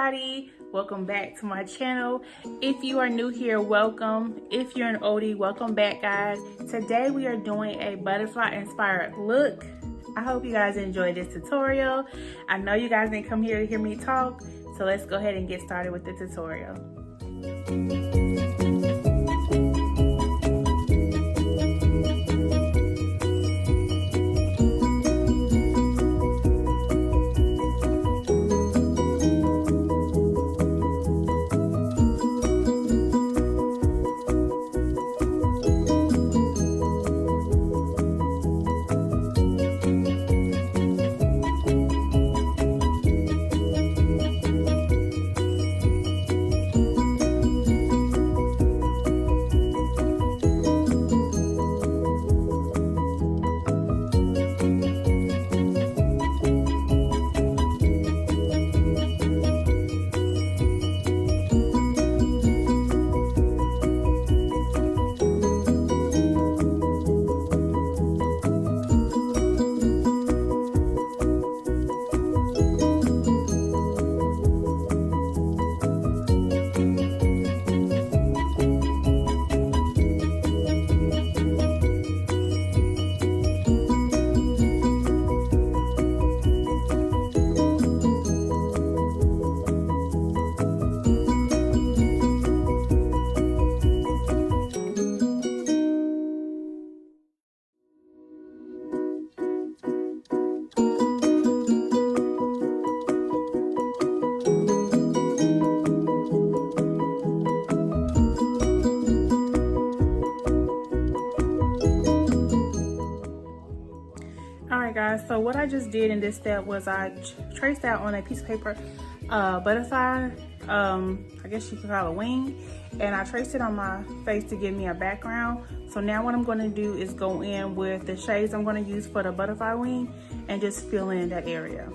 everybody, welcome back to my channel. If you are new here, welcome. If you're an oldie, welcome back, guys. Today we are doing a butterfly inspired look. I hope you guys enjoyed this tutorial. I know you guys didn't come here to hear me talk, so let's go ahead and get started with the tutorial. Alright guys, so what I just did in this step was I traced out on a piece of paper butterfly, I guess you could call it a wing, and I traced it on my face to give me a background. So now what I'm going to do is go in with the shades I'm going to use for the butterfly wing and just fill in that area.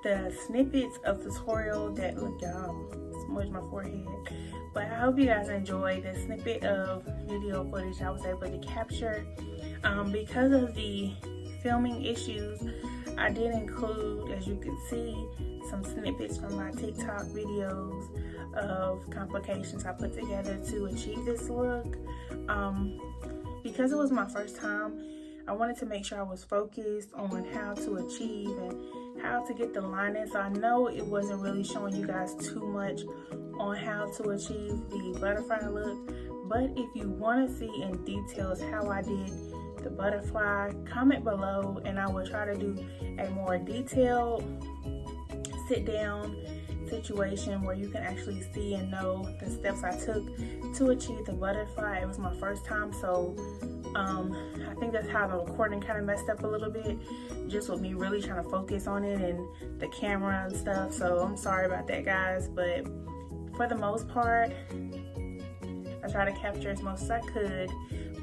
The snippets of the tutorial that, look y'all, smudged my forehead, but I hope you guys enjoyed the snippet of video footage I was able to capture. Because of the filming issues, I did include, as you can see, some snippets from my TikTok videos of complications I put together to achieve this look. Because it was my first time, I wanted to make sure I was focused on how to achieve and how to get the lining. So I know it wasn't really showing you guys too much on how to achieve the butterfly look, but if you want to see in details how I did the butterfly, comment below and I will try to do a more detailed sit down situation where you can actually see and know the steps I took to achieve the butterfly. It was my first time, so I think that's how the recording kind of messed up a little bit, just with me really trying to focus on it and the camera and stuff. So I'm sorry about that, guys, but for the most part I try to capture as much as I could.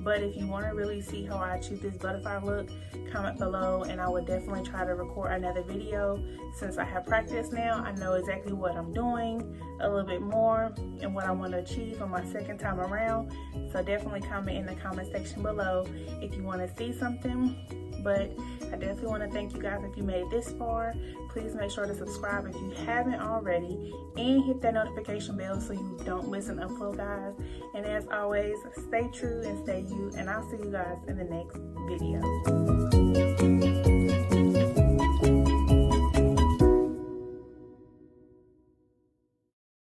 But if you want to really see how I achieve this butterfly look, comment below and I will definitely try to record another video. Since I have practice now, I know exactly what I'm doing a little bit more and what I want to achieve on my second time around. So definitely comment in the comment section below if you want to see something. But I definitely want to thank you guys if you made it this far. Please make sure to subscribe if you haven't already and hit that notification bell so you don't miss an upload, guys. And as always, stay true and stay you, and I'll see you guys in the next video.